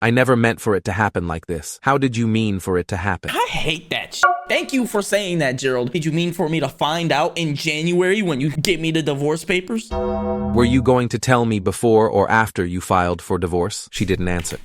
I never meant for it to happen like this. How did you mean for it to happen? I hate that shit. Thank you for saying that, Gerald. Did you mean for me to find out in January when you get me the divorce papers? Were you going to tell me before or after you filed for divorce? She didn't answer.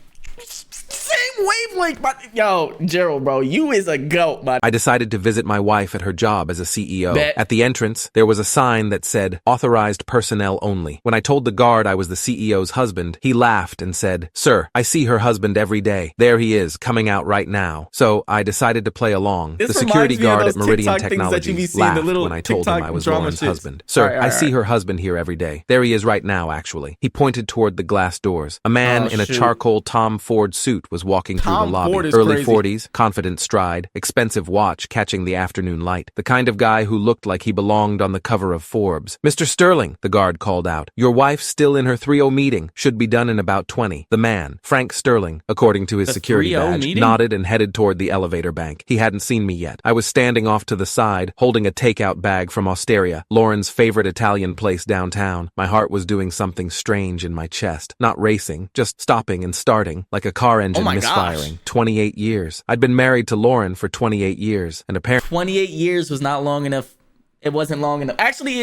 Same wavelength, but yo, Gerald, bro, you is a goat, but I decided to visit my wife at her job as a CEO. Bet. At the entrance, there was a sign that said, authorized personnel only. When I told the guard I was the CEO's husband, he laughed and said, Sir, I see her husband every day. There he is, coming out right now. So I decided to play along. This The security reminds me of guard at those Meridian TikTok things that you be Technologies seeing, the laughed little when I told him TikTok I was drama Lauren's shits. husband. Sir, All right, I see her husband here every day. There he is right now, actually. He pointed toward the glass doors. A man Oh, in a shoot. charcoal Tom Ford suit was walking through Tom the lobby. Ford is Early crazy. 40s, confident stride, expensive watch catching the afternoon light. The kind of guy who looked like he belonged on the cover of Forbes. Mr. Sterling, the guard called out. Your wife's still in her 3:00 meeting. Should be done in about 20. The man, Frank Sterling, according to his The security 3:00 badge, meeting? nodded and headed toward the elevator bank. He hadn't seen me yet. I was standing off to the side, holding a takeout bag from Osteria, Lauren's favorite Italian place downtown. My heart was doing something strange in my chest. Not racing, just stopping and starting, like a car engine my misfiring. gosh. 28 years. I'd been married to Lauren for 28 years, and apparently 28 years was not long enough. It wasn't long enough. Actually,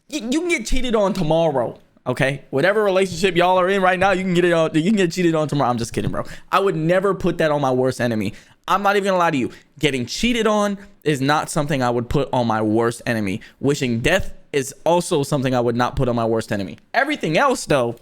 you can get cheated on tomorrow. Okay, whatever relationship y'all are in right now, you can get it on. You can get cheated on tomorrow. I'm just kidding, bro. I would never put that on my worst enemy. I'm not even gonna lie to you. Getting cheated on is not something I would put on my worst enemy. Wishing death is also something I would not put on my worst enemy. Everything else, though.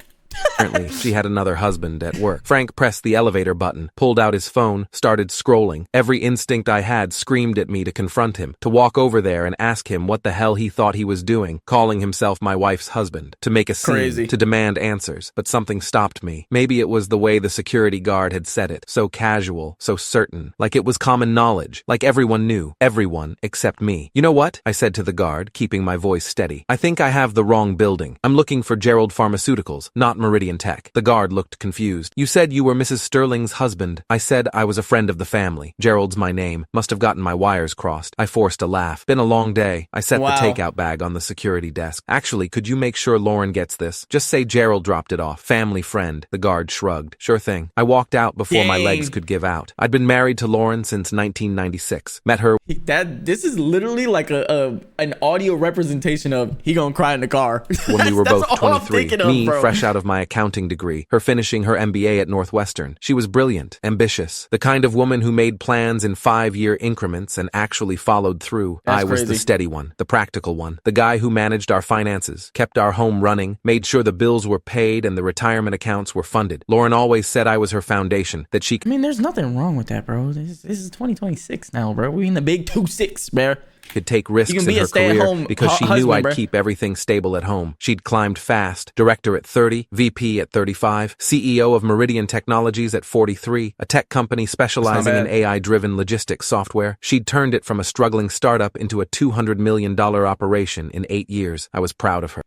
Apparently, she had another husband at work. Frank pressed the elevator button, pulled out his phone, started scrolling. Every instinct I had screamed at me to confront him, to walk over there and ask him what the hell he thought he was doing, calling himself my wife's husband, to make a scene, Crazy. to demand answers. But something stopped me. Maybe it was the way the security guard had said it, so casual, so certain, like it was common knowledge, like everyone knew, everyone except me. You know what? I said to the guard, keeping my voice steady. I think I have the wrong building. I'm looking for Gerald Pharmaceuticals, not Meridian Tech. The guard looked confused. You said you were Mrs. Sterling's husband. I said I was a friend of the family. Gerald's my name. Must have gotten my wires crossed. I forced a laugh. Been a long day. I set Wow. the takeout bag on the security desk. Actually, could you make sure Lauren gets this? Just say Gerald dropped it off. Family friend. The guard shrugged. Sure thing. I walked out before my Dang. legs could give out. I'd been married to Lauren since 1996. Met her This is literally like an audio representation of he gonna cry in the car. when we were That's both all I'm 23. thinking of, Me, bro. fresh out of my accounting degree, her finishing her MBA at Northwestern. She was brilliant, ambitious, the kind of woman who made plans in 5-year increments and actually followed through. That's I was the crazy. steady one, the practical one, the guy who managed our finances, kept our home running, made sure the bills were paid and the retirement accounts were funded. Lauren always said I was her foundation, that she I mean, there's nothing wrong with that, bro. This is 2026 now, bro. We in the big 2-6, bro. could take risks You can in be a her stay-at-home career because she knew husband, I'd bruh. keep everything stable at home. She'd climbed fast, director at 30, VP at 35, CEO of Meridian Technologies at 43, a tech company specializing in bad. AI-driven logistics software. She'd turned it from a struggling startup into a $200 million operation in 8 years. I was proud of her.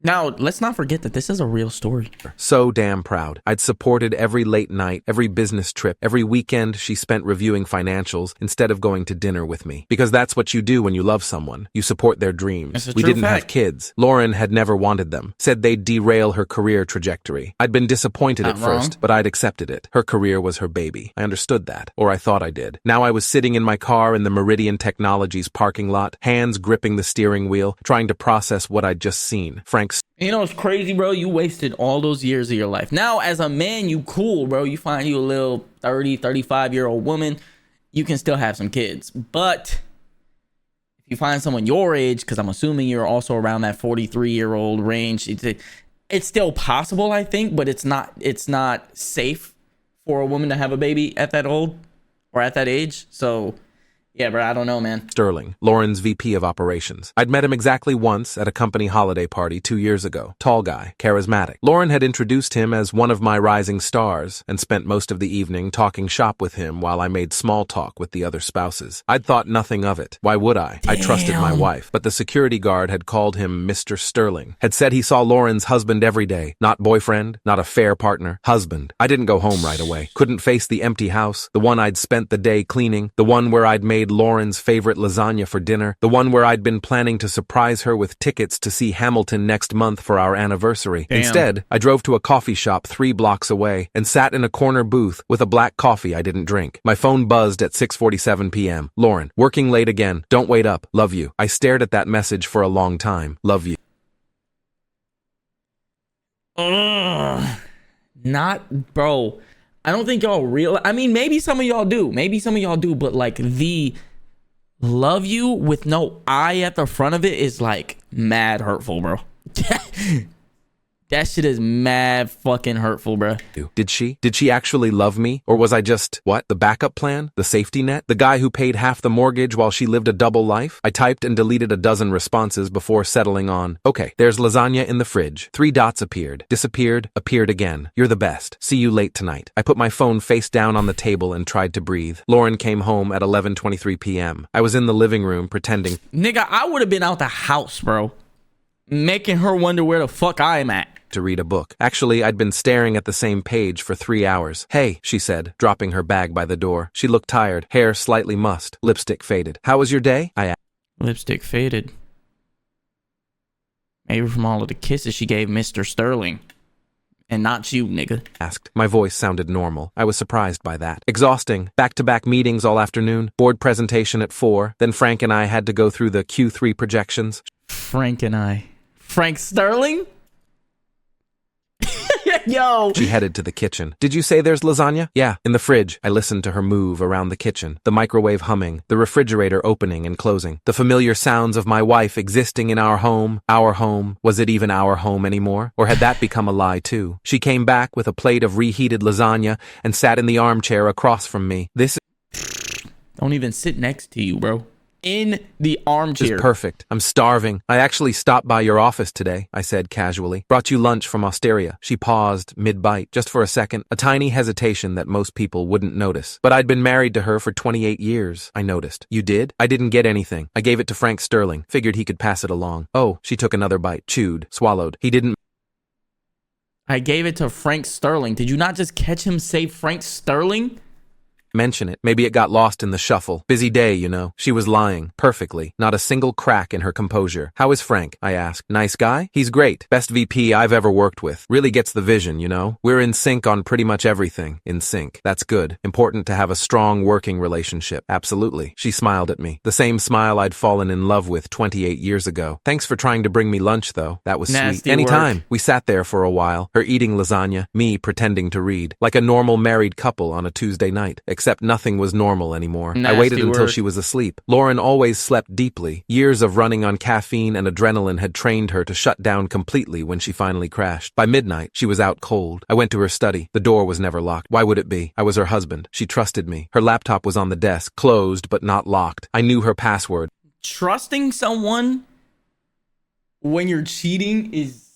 Now, let's not forget that this is a real story. So damn proud. I'd supported every late night, every business trip, every weekend she spent reviewing financials instead of going to dinner with me. Because that's what you do when you love someone. You support their dreams. It's a We true didn't have fact. kids. Lauren had never wanted them. Said they'd derail her career trajectory. I'd been disappointed at Not wrong. first, but I'd accepted it. Her career was her baby. I understood that. Or I thought I did. Now I was sitting in my car in the Meridian Technologies parking lot, hands gripping the steering wheel, trying to process what I'd just seen. Frank You know, it's crazy, bro. You wasted all those years of your life. Now, as a man, you cool, bro. You find you a little 30, 35-year-old woman, you can still have some kids. But if you find someone your age, because I'm assuming you're also around that 43-year-old range, it's still possible, I think, but it's not safe for a woman to have a baby at that old or at that age. So, yeah, bro, I don't know, man. Sterling, Lauren's VP of operations. I'd met him exactly once at a company holiday party 2 years ago. Tall guy, charismatic. Lauren had introduced him as one of my rising stars and spent most of the evening talking shop with him while I made small talk with the other spouses. I'd thought nothing of it. Why would I? I trusted my Damn. wife. But the security guard had called him Mr. Sterling. Had said he saw Lauren's husband every day. Not boyfriend, not a fair partner. Husband. I didn't go home right away. Couldn't face the empty house, the one I'd spent the day cleaning, the one where I'd made made Lauren's favorite lasagna for dinner, the one where I'd been planning to surprise her with tickets to see Hamilton next month for our anniversary. Damn. Instead, I drove to a coffee shop 3 blocks away and sat in a corner booth with a black coffee I didn't drink. My phone buzzed at 6:47 p.m. Lauren, working late again. Don't wait up. Love you. I stared at that message for a long time. Love you. Ugh. Not, bro. I don't think y'all real. I mean, maybe some of y'all do. Maybe some of y'all do. But like the love you with no I at the front of it is like mad hurtful, bro. That shit is mad fucking hurtful, bro. Did she actually love me? Or was I just, the backup plan? The safety net? The guy who paid half the mortgage while she lived a double life? I typed and deleted a dozen responses before settling on, okay, there's lasagna in the fridge. 3 dots appeared, disappeared, appeared again. You're the best. See you late tonight. I put my phone face down on the table and tried to breathe. Lauren came home at 11:23 p.m. I was in the living room pretending. Nigga, I would have been out the house, bro. Making her wonder where the fuck I am at. To read a book. Actually, I'd been staring at the same page for 3 hours. Hey, she said, dropping her bag by the door. She looked tired, hair slightly mussed, lipstick faded. How was your day? I asked. Lipstick faded. Maybe from all of the kisses she gave Mr. Sterling. And not you, nigga. Asked. My voice sounded normal. I was surprised by that. Exhausting. Back-to-back meetings all afternoon. Board presentation at 4. Then Frank and I had to go through the Q3 projections. Frank Sterling? Yo. She headed to the kitchen. Did you say there's lasagna? Yeah, in the fridge. I listened to her move around the kitchen, the microwave humming, the refrigerator opening and closing, the familiar sounds of my wife existing in our home. Our home. Was it even our home anymore? Or had that become a lie too? She came back with a plate of reheated lasagna and sat in the armchair across from me. Don't even sit next to you, bro. In the armchair. Is perfect. I'm starving. I actually stopped by your office today, I said casually. Brought you lunch from Osteria. She paused mid-bite, just for a second, a tiny hesitation that most people wouldn't notice. But I'd been married to her for 28 years, I noticed. You did? I didn't get anything. I gave it to Frank Sterling. Figured he could pass it along. Oh, she took another bite, chewed, swallowed. He didn't. I gave it to Frank Sterling. Did you not just catch him say Frank Sterling? Mention it. Maybe it got lost in the shuffle. Busy day, you know. She was lying. Perfectly. Not a single crack in her composure. How is Frank? I asked. Nice guy? He's great. Best VP I've ever worked with. Really gets the vision, you know. We're in sync on pretty much everything. In sync. That's good. Important to have a strong working relationship. Absolutely. She smiled at me. The same smile I'd fallen in love with 28 years ago. Thanks for trying to bring me lunch, though. That was Nasty sweet. Anytime. work. We sat there for a while. Her eating lasagna. Me pretending to read. Like a normal married couple on a Tuesday night. Except nothing was normal anymore. I waited Nasty until work. she was asleep. Lauren always slept deeply. Years of running on caffeine and adrenaline had trained her to shut down completely when she finally crashed. By midnight, she was out cold. I went to her study. The door was never locked. Why would it be? I was her husband. She trusted me. Her laptop was on the desk, closed but not locked. I knew her password. Trusting someone when you're cheating is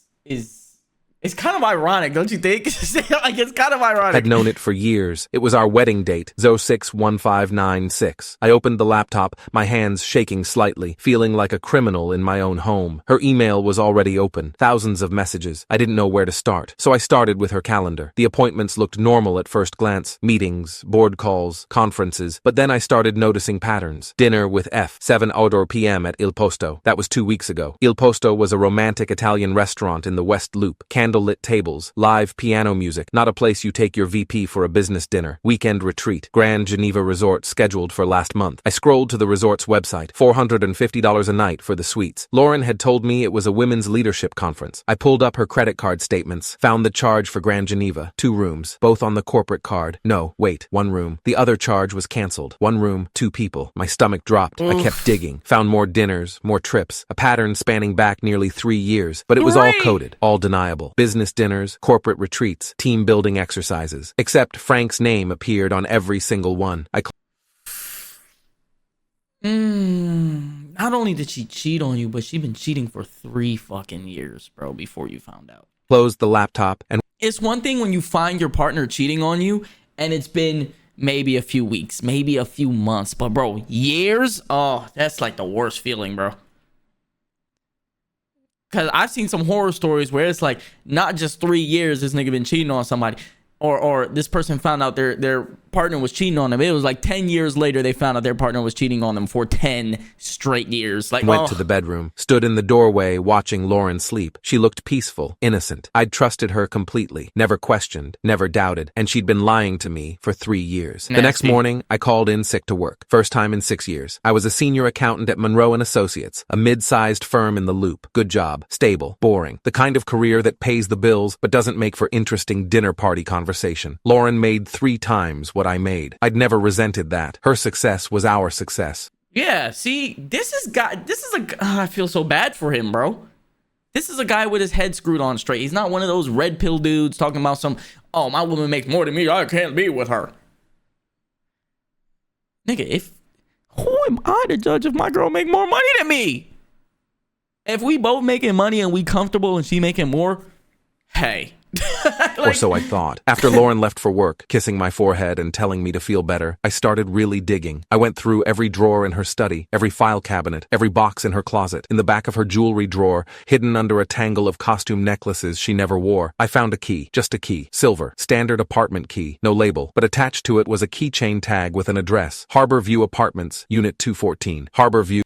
it's kind of ironic, don't you think? Like, it's kind of ironic. Had known it for years. It was our wedding date, 061596. I opened the laptop, my hands shaking slightly, feeling like a criminal in my own home. Her email was already open, thousands of messages. I didn't know where to start, so I started with her calendar. The appointments looked normal at first glance. Meetings, board calls, conferences. But then I started noticing patterns. Dinner with F, 7 p.m. at Il Posto. That was 2 weeks ago. Il Posto was a romantic Italian restaurant in the West Loop. Candlelit tables, live piano music, not a place you take your VP for a business dinner. Weekend retreat, Grand Geneva Resort scheduled for last month. I scrolled to the resort's website, $450 a night for the suites. Lauren had told me it was a women's leadership conference. I pulled up her credit card statements, found the charge for Grand Geneva, 2 rooms, both on the corporate card. No, wait, 1 room. The other charge was canceled. 1 room, 2 people. My stomach dropped. I kept digging, found more dinners, more trips, a pattern spanning back nearly 3 years, but it was all coded, all deniable. Business dinners, corporate retreats, team building exercises. Except Frank's name appeared on every single one. Not only did she cheat on you, but she'd been cheating for 3 fucking years, bro, before you found out. Closed the laptop and It's one thing when you find your partner cheating on you and it's been maybe a few weeks, maybe a few months, but bro, years? Oh, that's like the worst feeling, bro. Because I've seen some horror stories where it's like not just 3 years this nigga been cheating on somebody, or this person found out their partner was cheating on them. It was like 10 years later they found out their partner was cheating on them for 10 straight years. Like, Went to the bedroom, stood in the doorway watching Lauren sleep. She looked peaceful, innocent. I'd trusted her completely, never questioned, never doubted, and she'd been lying to me for 3 years. Nasty. The next morning, I called in sick to work. First time in 6 years. I was a senior accountant at Monroe & Associates, a mid-sized firm in the Loop. Good job, stable, boring. The kind of career that pays the bills but doesn't make for interesting dinner party conversation. Lauren made 3 times what I made. I'd never resented that. Her success was our success. Yeah, see, I feel so bad for him, bro. This is a guy with his head screwed on straight. He's not one of those red pill dudes talking about oh, my woman makes more than me, I can't be with her. Nigga, who am I to judge if my girl make more money than me? If we both making money and we comfortable and she making more, hey. Or so I thought. After Lauren left for work, kissing my forehead and telling me to feel better, I started really digging. I went through every drawer in her study, every file cabinet, every box in her closet. In the back of her jewelry drawer, hidden under a tangle of costume necklaces she never wore, I found a key, just a key, silver, standard apartment key, no label, but attached to it was a keychain tag with an address, Harbor View Apartments, Unit 214. Harbor View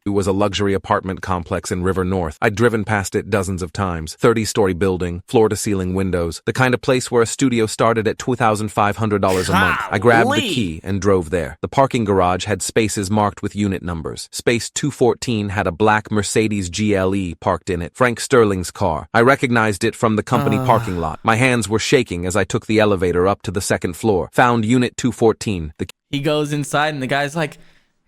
was a luxury apartment complex in River North. I'd driven past it dozens of times. 30-story building, floor-to-ceiling windows, the kind of place where a studio started at $2,500 a month. I grabbed the key and drove there. The parking garage had spaces marked with unit numbers. Space 214 had a black Mercedes GLE parked in it, Frank Sterling's car. I recognized it from the company parking lot. My hands were shaking as I took the elevator up to the second floor. Found Unit 214. He goes inside and the guy's like,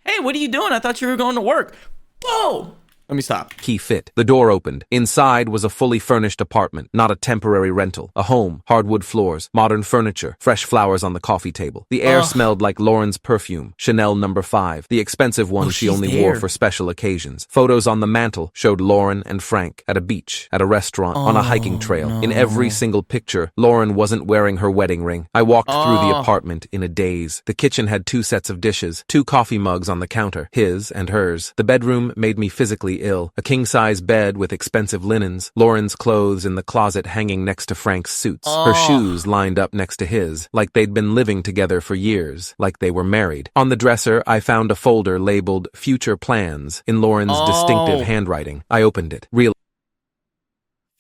hey, what are you doing? I thought you were going to work. Whoa! Let me stop. Key fit. The door opened. Inside was a fully furnished apartment, not a temporary rental. A home, hardwood floors, modern furniture, fresh flowers on the coffee table. The air smelled like Lauren's perfume, Chanel No. 5, the expensive one she only wore for special occasions. Photos on the mantle showed Lauren and Frank at a beach, at a restaurant, on a hiking trail. In every single picture, Lauren wasn't wearing her wedding ring. I walked through the apartment in a daze. The kitchen had 2 sets of dishes, 2 coffee mugs on the counter, his and hers. The bedroom made me physically ill. A king-size bed with expensive linens, Lauren's clothes in the closet hanging next to Frank's suits, her shoes lined up next to his, like they'd been living together for years, like they were married. On the dresser, I found a folder labeled Future Plans in Lauren's distinctive handwriting. I opened it.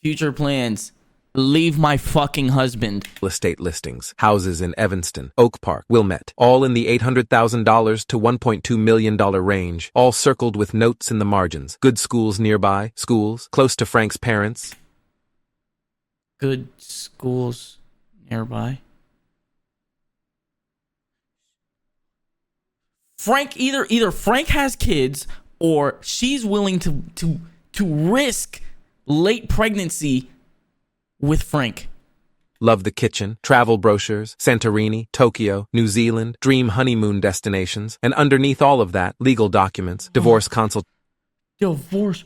Future plans. Leave my fucking husband. Real estate listings, houses in Evanston, Oak Park, Wilmette, all in the $800,000 to $1.2 million range, all circled with notes in the margins. Good schools nearby, schools close to Frank's parents. Good schools nearby. Frank, either Frank has kids or she's willing to risk late pregnancy with Frank. Love the kitchen, travel brochures, Santorini, Tokyo, New Zealand, dream honeymoon destinations, and underneath all of that, legal documents, divorce Divorce.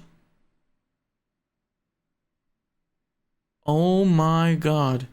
Oh my God.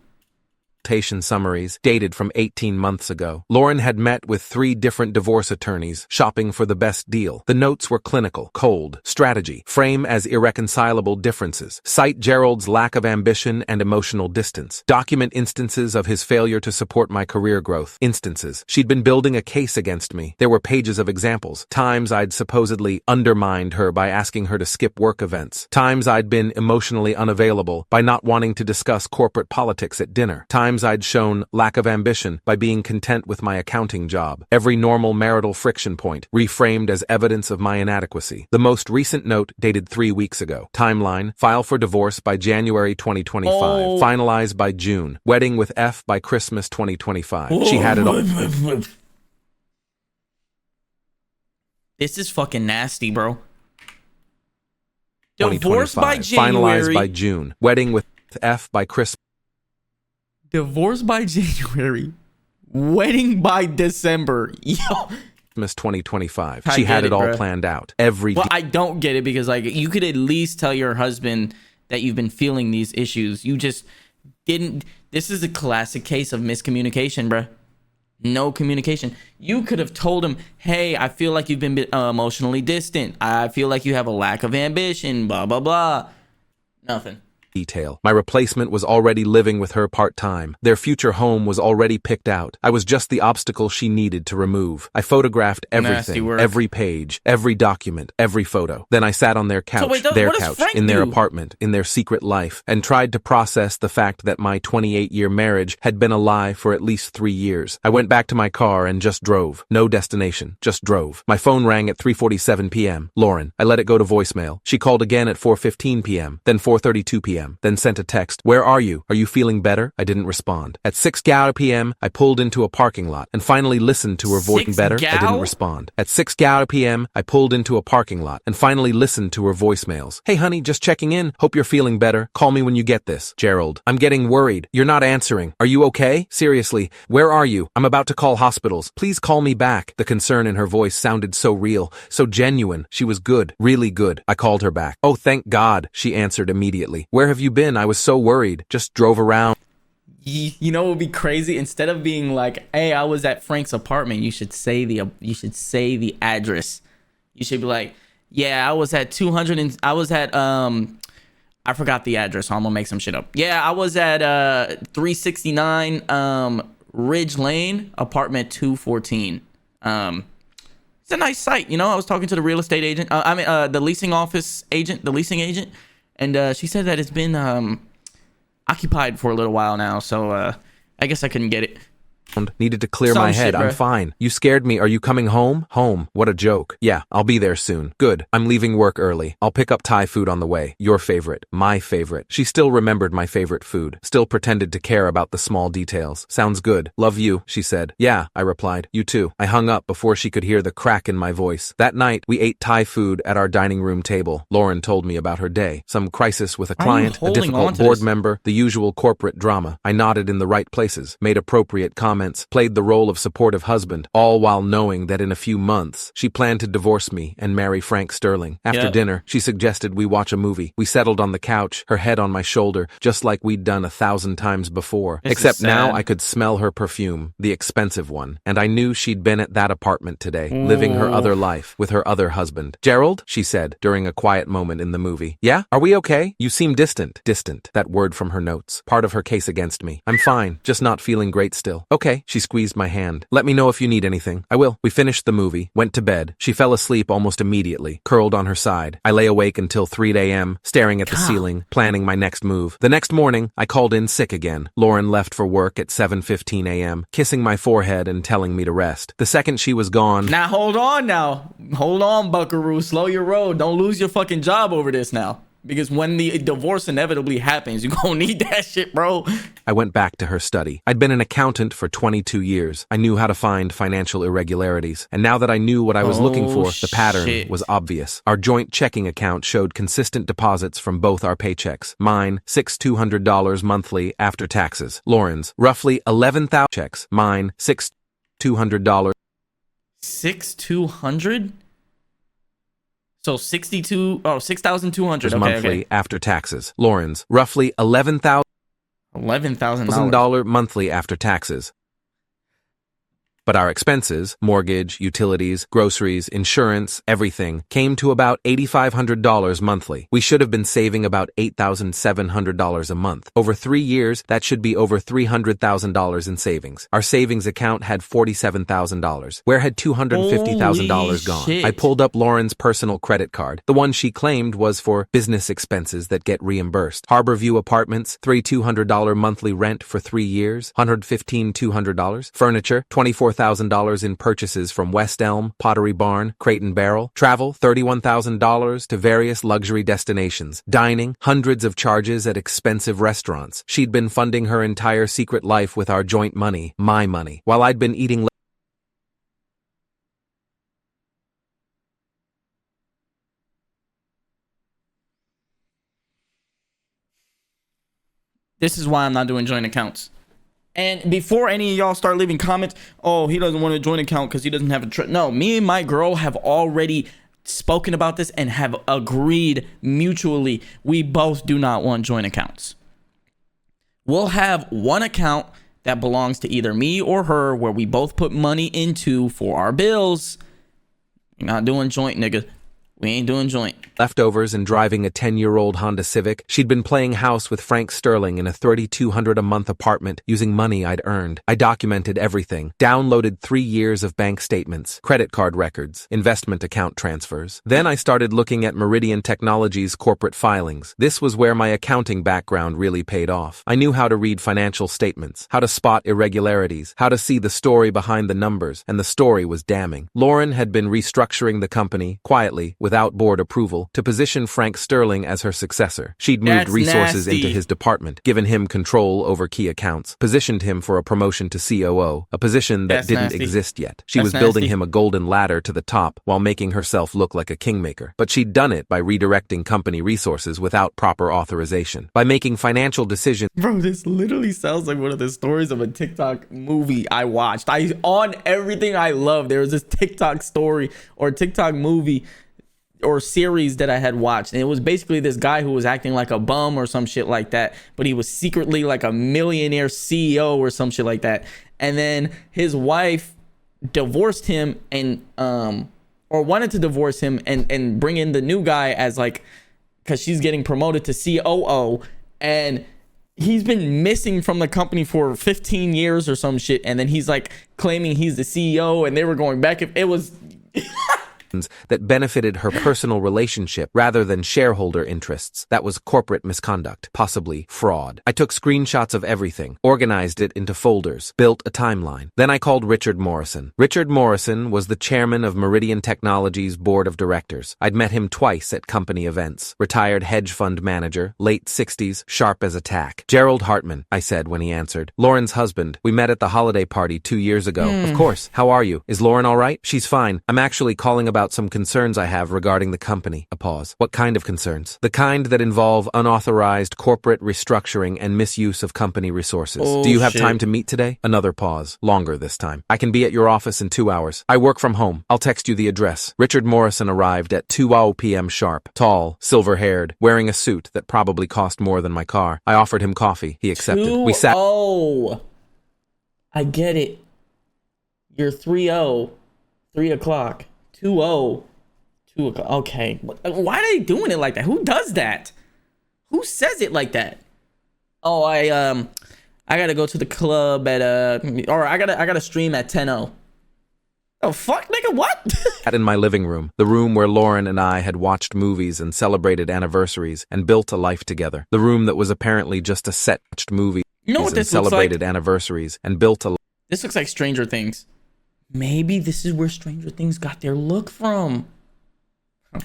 Summaries dated from 18 months ago. Lauren had met with 3 different divorce attorneys, shopping for the best deal. The notes were clinical, cold, strategy, frame as irreconcilable differences, cite Gerald's lack of ambition and emotional distance, document instances of his failure to support my career growth, instances. She'd been building a case against me. There were pages of examples, times I'd supposedly undermined her by asking her to skip work events, times I'd been emotionally unavailable by not wanting to discuss corporate politics at dinner, times I'd shown lack of ambition by being content with my accounting job. Every normal marital friction point reframed as evidence of my inadequacy. The most recent note dated 3 weeks ago. Timeline: file for divorce by January 2025. Finalized by June. Wedding with F by Christmas 2025. She had it all. This is fucking nasty, bro. Divorce by January. Finalized by June. Wedding with F by Christmas. Divorce by January. Wedding by December. Yo. Christmas 2025. She had it all planned out. Well, I don't get it because like you could at least tell your husband that you've been feeling these issues. You just didn't. This is a classic case of miscommunication, bruh. No communication. You could have told him, hey, I feel like you've been emotionally distant. I feel like you have a lack of ambition, blah, blah, blah. Nothing. detail. My replacement was already living with her part-time. Their future home was already picked out. I was just the obstacle she needed to remove. I photographed everything, every page, every document, every photo. Then I sat on their couch, in their apartment, in their secret life, and tried to process the fact that my 28-year marriage had been a lie for at least 3 years. I went back to my car and just drove. No destination, just drove. My phone rang at 3:47 p.m. Lauren. I let it go to voicemail. She called again at 4:15 p.m., then 4:32 p.m., then sent a text. Where are you? Are you feeling better? I didn't respond. At 6 p.m., I pulled into a parking lot and finally listened to her voice. Better? I didn't respond. At 6 p.m., I pulled into a parking lot and finally listened to her voicemails. Hey honey, just checking in. Hope you're feeling better. Call me when you get this. Gerald. I'm getting worried. You're not answering. Are you okay? Seriously, where are you? I'm about to call hospitals. Please call me back. The concern in her voice sounded so real, so genuine. She was good, really good. I called her back. Oh, thank God, she answered immediately. Where have you been? I was so worried. Just drove around. You know what would be crazy? Instead of being like, hey, I was at Frank's apartment, you should say the address. You should be like, yeah, I was at 200 and I was at I forgot the address, so I'm gonna make some shit up. Yeah, I was at 369 Ridge Lane, apartment 214. It's a nice site, you know. I was talking to the real estate agent. The leasing agent, and she said that it's been occupied for a little while now, so I guess I couldn't get it. Needed to clear my head. I'm fine. You scared me. Are you coming home? Home. What a joke. Yeah, I'll be there soon. Good. I'm leaving work early. I'll pick up Thai food on the way. Your favorite. My favorite. She still remembered my favorite food. Still pretended to care about the small details. Sounds good. Love you, she said. Yeah, I replied. You too. I hung up before she could hear the crack in my voice. That night, we ate Thai food at our dining room table. Lauren told me about her day. Some crisis with a client, a difficult board member, the usual corporate drama. I nodded in the right places, made appropriate comments, played the role of supportive husband, all while knowing that in a few months, she planned to divorce me and marry Frank Sterling. After dinner, she suggested we watch a movie. We settled on the couch, her head on my shoulder, just like we'd done 1,000 times before. Except now I could smell her perfume, the expensive one, and I knew she'd been at that apartment today, living her other life with her other husband. Gerald, she said, during a quiet moment in the movie. Yeah? Are we okay? You seem distant. Distant. That word from her notes. Part of her case against me. I'm fine, just not feeling great still. Okay. She squeezed my hand. Let me know if you need anything. I will. We finished the movie, went to bed. She fell asleep almost immediately, curled on her side. I lay awake until 3 a.m., staring at the ceiling, planning my next move. The next morning, I called in sick again. Lauren left for work at 7:15 a.m., kissing my forehead and telling me to rest. The second she was gone... Now, hold on, buckaroo. Slow your roll. Don't lose your fucking job over this now. Because when the divorce inevitably happens, you're gonna need that shit, bro. I went back to her study. I'd been an accountant for 22 years. I knew how to find financial irregularities. And now that I knew what I was looking for, the pattern was obvious. Our joint checking account showed consistent deposits from both our paychecks. Mine, $6,200 monthly after taxes. Lauren's, roughly 11,000 checks. Mine, $6,200. $6,200? So 6,200 monthly after taxes. Lauren's, roughly $11,000 monthly after taxes. But our expenses, mortgage, utilities, groceries, insurance, everything, came to about $8,500 monthly. We should have been saving about $8,700 a month. Over 3 years, that should be over $300,000 in savings. Our savings account had $47,000. Where had $250,000 gone? I pulled up Lauren's personal credit card. The one she claimed was for business expenses that get reimbursed. Harborview Apartments, $3,200 monthly rent for 3 years, $115,200. Furniture, $24,000 in purchases from West Elm, Pottery Barn, Crate and Barrel. Travel, $31,000 to various luxury destinations. Dining, hundreds of charges at expensive restaurants. She'd been funding her entire secret life with our joint money, my money, while I'd been eating This is why I'm not doing joint accounts. And before any of y'all start leaving comments, oh, he doesn't want a joint account because he doesn't have a no, me and my girl have already spoken about this and have agreed mutually. We both do not want joint accounts. We'll have one account that belongs to either me or her where we both put money into for our bills. You're not doing joint, nigga. We ain't doing joint. Leftovers and driving a 10-year-old Honda Civic. She'd been playing house with Frank Sterling in a $3,200 a month apartment using money I'd earned. I documented everything, downloaded 3 years of bank statements, credit card records, investment account transfers. Then I started looking at Meridian Technologies' corporate filings. This was where my accounting background really paid off. I knew how to read financial statements, how to spot irregularities, how to see the story behind the numbers, and the story was damning. Lauren had been restructuring the company, quietly, without board approval, to position Frank Sterling as her successor. She'd moved That's resources nasty. into his department, given him control over key accounts, positioned him for a promotion to COO, a position that That's didn't nasty. exist yet. She That's was building nasty. him a golden ladder to the top while making herself look like a kingmaker. But she'd done it by redirecting company resources without proper authorization, by making financial decisions Bro, this literally sounds like one of the stories of a TikTok movie I watched. On everything I love, there was this TikTok story or TikTok movie or series that I had watched, and it was basically this guy who was acting like a bum or some shit like that, but he was secretly like a millionaire CEO or some shit like that. And then his wife divorced him and or wanted to divorce him and bring in the new guy as like, because she's getting promoted to COO, and he's been missing from the company for 15 years or some shit, and then he's like claiming he's the CEO, and they were going back. It was that benefited her personal relationship rather than shareholder interests. That was corporate misconduct, possibly fraud. I took screenshots of everything, organized it into folders, built a timeline. Then I called Richard Morrison. Richard Morrison was the chairman of Meridian Technologies' board of directors. I'd met him twice at company events. Retired hedge fund manager, late 60s, sharp as a tack. Gerald Hartman, I said when he answered. Lauren's husband. We met at the holiday party 2 years ago. Of course. How are you? Is Lauren all right? She's fine. I'm actually calling about some concerns I have regarding the company. A pause. What kind of concerns? The kind that involve unauthorized corporate restructuring and misuse of company resources. Oh, Do you have shit. time to meet today? Another pause. Longer this time. I can be at your office in 2 hours. I work from home. I'll text you the address. Richard Morrison arrived at 2 p.m. sharp. Tall, silver-haired, wearing a suit that probably cost more than my car. I offered him coffee. He accepted. We sat. Oh, I get it. You're 3 o'clock. 2 o'clock. Okay. Why are they doing it like that? Who does that? Who says it like that? Oh, I gotta go to the club at or I gotta stream at 10:00. Oh fuck, nigga, what? Sat in my living room, the room where Lauren and I had watched movies and celebrated anniversaries and built a life together. The room that was apparently just a set watched movies You know what and this looks like? celebrated anniversaries and built a This looks like Stranger Things. Maybe this is where Stranger Things got their look from.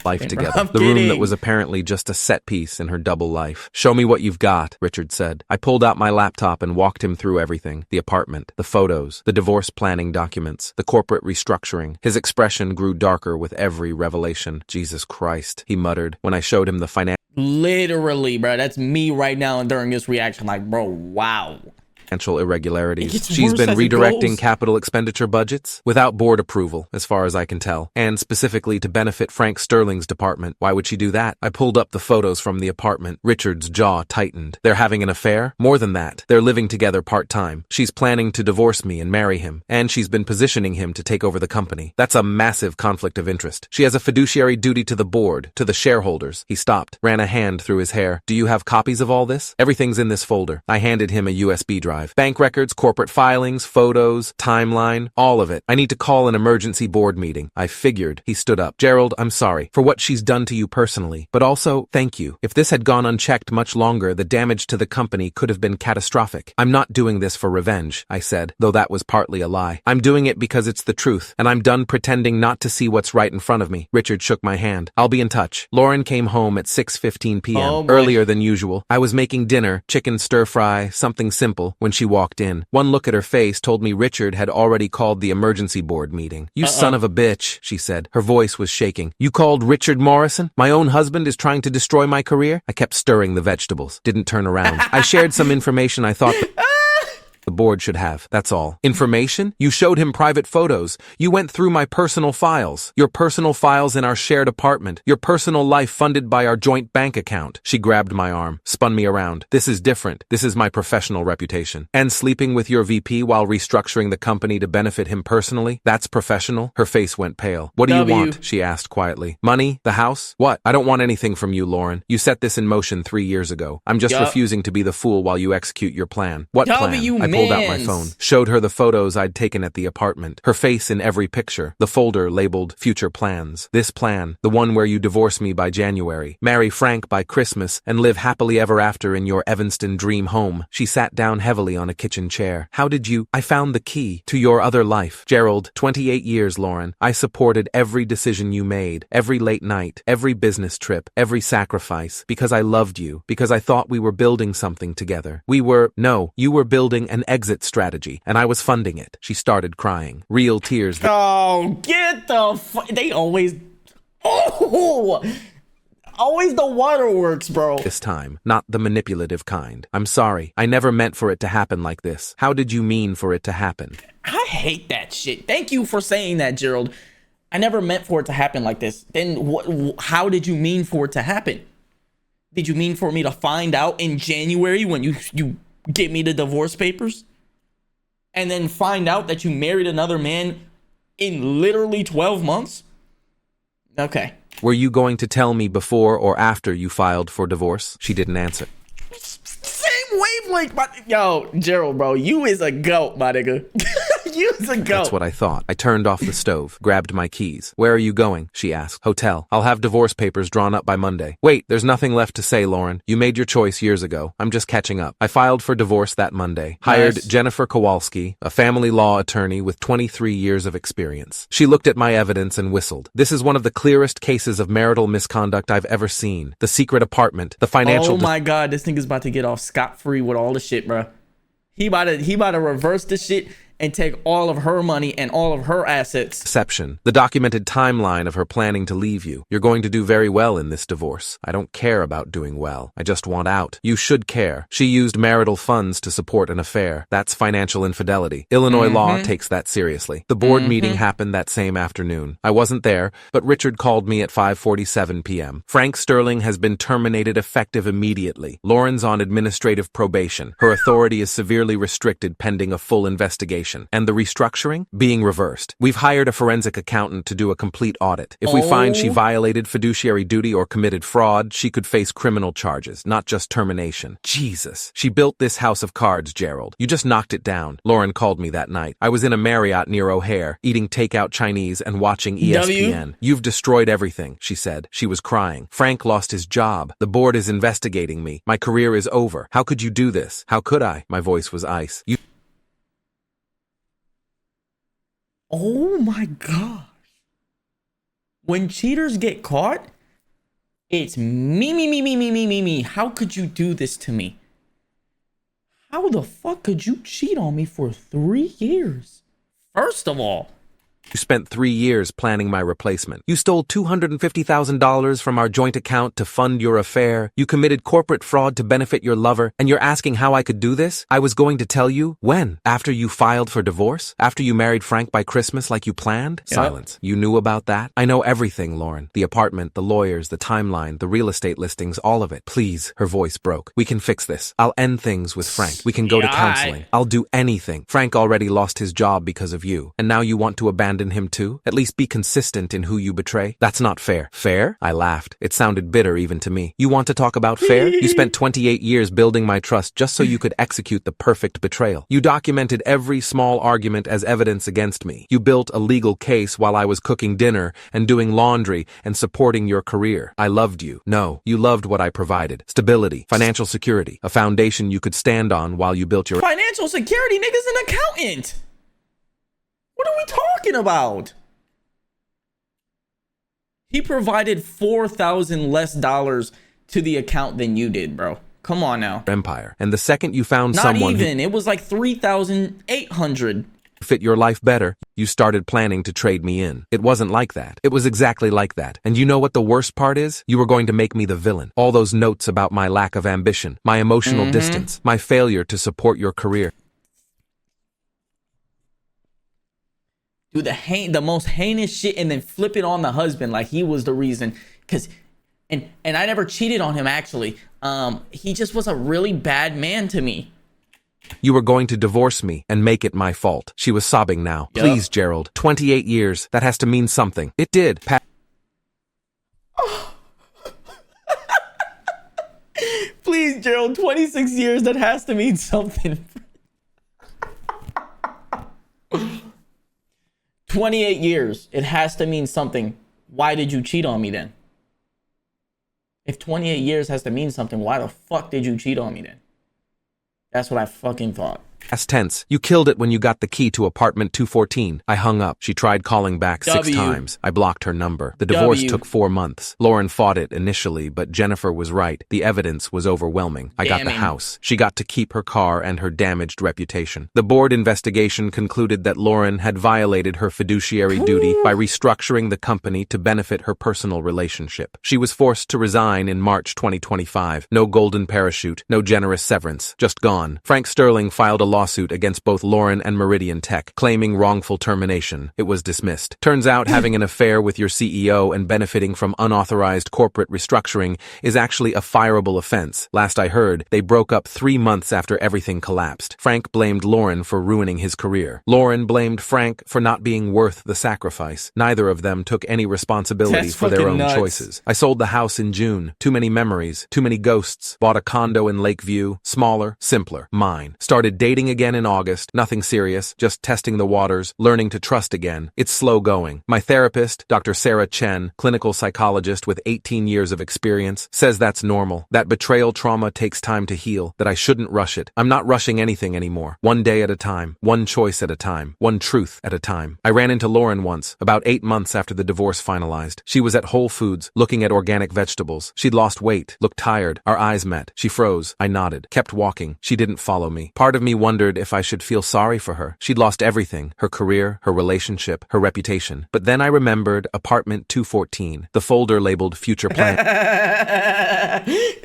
life Bro, together. I'm The room that kidding. was apparently just a set piece in her double life. Show me what you've got, Richard said. I pulled out my laptop and walked him through everything. The apartment, the photos, the divorce planning documents, the corporate restructuring. His expression grew darker with every revelation. Jesus Christ, he muttered when I showed him the financial Literally, bro. That's me right now and during this reaction. Like, bro, wow. irregularities. It gets She's worse been as it redirecting goes. capital expenditure budgets without board approval, as far as I can tell, and specifically to benefit Frank Sterling's department. Why would she do that? I pulled up the photos from the apartment. Richard's jaw tightened. They're having an affair? More than that. They're living together part-time. She's planning to divorce me and marry him, and she's been positioning him to take over the company. That's a massive conflict of interest. She has a fiduciary duty to the board, to the shareholders. He stopped, ran a hand through his hair. Do you have copies of all this? Everything's in this folder. I handed him a USB drive. Bank records, corporate filings, photos, timeline, all of it. I need to call an emergency board meeting. I figured. He stood up. Gerald, I'm sorry for what she's done to you personally, but also, thank you. If this had gone unchecked much longer, the damage to the company could have been catastrophic. I'm not doing this for revenge, I said, though that was partly a lie. I'm doing it because it's the truth, and I'm done pretending not to see what's right in front of me. Richard shook my hand. I'll be in touch. Lauren came home at 6:15 p.m., Oh, boy. earlier than usual. I was making dinner, chicken stir-fry, something simple, when she walked in. One look at her face told me Richard had already called the emergency board meeting. You son of a bitch, she said. Her voice was shaking. You called Richard Morrison? My own husband is trying to destroy my career? I kept stirring the vegetables. Didn't turn around. I shared some information I thought The board should have, that's all. Information? You showed him private photos. You went through my personal files. Your personal files in our shared apartment. Your personal life funded by our joint bank account. She grabbed my arm, spun me around. This is different. This is my professional reputation. And sleeping with your VP while restructuring the company to benefit him personally? That's professional? Her face went pale. What do you want? She asked quietly. Money? The house? What? I don't want anything from you, Lauren. You set this in motion 3 years ago. I'm just refusing to be the fool while you execute your plan. What plan? I pulled out my phone, showed her the photos I'd taken at the apartment, her face in every picture, the folder labeled Future Plans. This plan, the one where you divorce me by January, marry Frank by Christmas, and live happily ever after in your Evanston dream home. She sat down heavily on a kitchen chair. How did you? I found the key to your other life. Gerald, 28 years, Lauren. I supported every decision you made, every late night, every business trip, every sacrifice, because I loved you, because I thought we were building something together. You were building an exit strategy, and I was funding it. She started crying. Real tears. Oh, get the they always the waterworks, bro. This time, not the manipulative kind. I'm sorry. I never meant for it to happen like this. How did you mean for it to happen? I hate that shit. Thank you for saying that, Gerald. I never meant for it to happen like this. Then how did you mean for it to happen? Did you mean for me to find out in January when you get me the divorce papers? And then find out that you married another man in literally 12 months? Okay. Were you going to tell me before or after you filed for divorce? She didn't answer. Same wavelength, yo, Gerald, bro, you is a goat, my nigga. You is a goat. That's what I thought. I turned off the stove, grabbed my keys. Where are you going? She asked. Hotel. I'll have divorce papers drawn up by Monday. Wait, there's nothing left to say, Lauren. You made your choice years ago. I'm just catching up. I filed for divorce that Monday. Hired Jennifer Kowalski, a family law attorney with 23 years of experience. She looked at my evidence and whistled. This is one of the clearest cases of marital misconduct I've ever seen. The secret apartment, the financial... Oh my God, this nigga's about to get off scot-free with all the shit, bro. He about to reverse this shit and take all of her money and all of her assets. Deception. The documented timeline of her planning to leave you. You're going to do very well in this divorce. I don't care about doing well. I just want out. You should care. She used marital funds to support an affair. That's financial infidelity. Illinois law takes that seriously. The board meeting happened that same afternoon. I wasn't there, but Richard called me at 5:47 p.m. Frank Sterling has been terminated effective immediately. Lauren's on administrative probation. Her authority is severely restricted pending a full investigation. And the restructuring? Being reversed. We've hired a forensic accountant to do a complete audit. If we find she violated fiduciary duty or committed fraud, she could face criminal charges, not just termination. Jesus. She built this house of cards, Gerald. You just knocked it down. Lauren called me that night. I was in a Marriott near O'Hare, eating takeout Chinese and watching ESPN. You've destroyed everything, she said. She was crying. Frank lost his job. The board is investigating me. My career is over. How could you do this? How could I? My voice was ice. Oh my gosh. When cheaters get caught, it's me. How could you do this to me? How the fuck could you cheat on me for 3 years? First of all, you spent 3 years planning my replacement. You stole $250,000 from our joint account to fund your affair. You committed corporate fraud to benefit your lover. And you're asking how I could do this? I was going to tell you. When? After you filed for divorce? After you married Frank by Christmas like you planned? Yep. Silence. You knew about that? I know everything, Lauren. The apartment, the lawyers, the timeline, the real estate listings, all of it. Please. Her voice broke. We can fix this. I'll end things with Frank. We can go to counseling. I'll do anything. Frank already lost his job because of you. And now you want to abandon him too? At least be consistent in who you betray. That's not fair. Fair? I laughed. It sounded bitter even to me. You want to talk about fair? You spent 28 years building my trust just so you could execute the perfect betrayal. You documented every small argument as evidence against me. You built a legal case while I was cooking dinner and doing laundry and supporting your career. I loved you. No, you loved what I provided. Stability, financial security, a foundation you could stand on while you built your... Financial security? Nigga's an accountant. What are we talking about? He provided $4,000 less to the account than you did, bro. Come on now. Empire. And the second you found Not someone even. It was like 3,800. Fit your life better, you started planning to trade me in. It wasn't like that. It was exactly like that. And you know what the worst part is? You were going to make me the villain. All those notes about my lack of ambition, my emotional distance, my failure to support your career. do the most heinous shit and then flip it on the husband like he was the reason. Cause and I never cheated on him actually. He just was a really bad man to me. You were going to divorce me and make it my fault. She was sobbing now. Yep. Please, Gerald. 28 years. That has to mean something. It did. Please, Gerald, 26 years, that has to mean something. 28 years, it has to mean something. Why did you cheat on me then? If 28 years has to mean something, why the fuck did you cheat on me then? That's what I fucking thought. Past tense. You killed it when you got the key to apartment 214. I hung up. She tried calling back 6 times. I blocked her number. The divorce took 4 months. Lauren fought it initially, but Jennifer was right. The evidence was overwhelming. I got the house. She got to keep her car and her damaged reputation. The board investigation concluded that Lauren had violated her fiduciary duty by restructuring the company to benefit her personal relationship. She was forced to resign in March 2025. No golden parachute, no generous severance. Just gone. Frank Sterling filed a lawsuit against both Lauren and Meridian Tech, claiming wrongful termination. It was dismissed. Turns out having an affair with your CEO and benefiting from unauthorized corporate restructuring is actually a fireable offense. Last I heard, they broke up 3 months after everything collapsed. Frank blamed Lauren for ruining his career. Lauren blamed Frank for not being worth the sacrifice. Neither of them took any responsibility for their own choices. I sold the house in June. Too many memories, too many ghosts. Bought a condo in Lakeview. Smaller, simpler. Mine. Started dating again in August. Nothing serious, just testing the waters, learning to trust again. It's slow going. My therapist, Dr. Sarah Chen, clinical psychologist with 18 years of experience, says that's normal. That betrayal trauma takes time to heal, that I shouldn't rush it. I'm not rushing anything anymore. One day at a time, one choice at a time, one truth at a time. I ran into Lauren once, about 8 months after the divorce finalized. She was at Whole Foods, looking at organic vegetables. She'd lost weight, looked tired. Our eyes met. She froze. I nodded, kept walking. She didn't follow me. Part of me wondered if I should feel sorry for her. She'd lost everything, her career, her relationship, her reputation. But then I remembered apartment 214, the folder labeled future plans.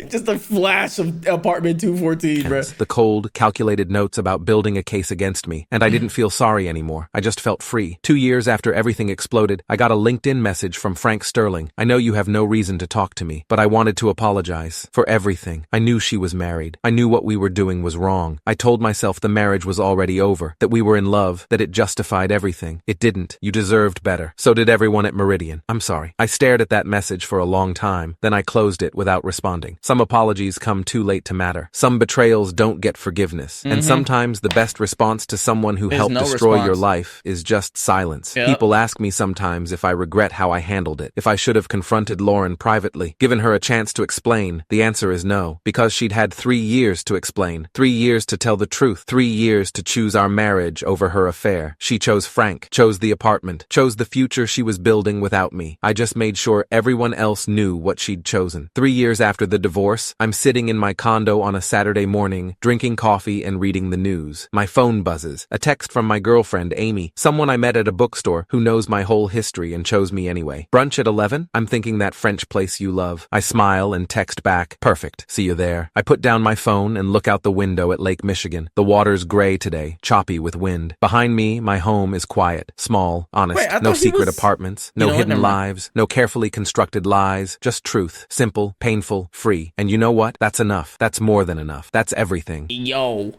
Just a flash of apartment 214, bro. The cold, calculated notes about building a case against me, and I didn't feel sorry anymore. I just felt free. 2 years after everything exploded, I got a LinkedIn message from Frank Sterling. I know you have no reason to talk to me, but I wanted to apologize for everything. I knew she was married. I knew what we were doing was wrong. I told myself the marriage was already over, that we were in love, that it justified everything. It didn't. You deserved better. So did everyone at Meridian. I'm sorry. I stared at that message for a long time, then I closed it without responding. Some apologies come too late to matter. Some betrayals don't get forgiveness. And sometimes the best response to someone who helped destroy your life is just silence. Yep. People ask me sometimes if I regret how I handled it, if I should have confronted Lauren privately, given her a chance to explain. The answer is no, because she'd had 3 years to explain, 3 years to tell the truth, 3 years to choose our marriage over her affair. She chose Frank, chose the apartment, chose the future she was building without me. I just made sure everyone else knew what she'd chosen. 3 years after the divorce, I'm sitting in my condo on a Saturday morning, drinking coffee and reading the news. My phone buzzes. A text from my girlfriend, Amy, someone I met at a bookstore who knows my whole history and chose me anyway. Brunch at 11? I'm thinking that French place you love. I smile and text back, perfect, see you there. I put down my phone and look out the window at Lake Michigan. The water's gray today, choppy with wind. Behind me, my home is quiet, small, honest. Wait, no secret apartments, no hidden lives, no carefully constructed lies, just truth. Simple, painful, free. And you know what? That's enough. That's more than enough. That's everything. Yo.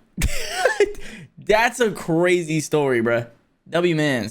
That's a crazy story, bruh. W-Mans.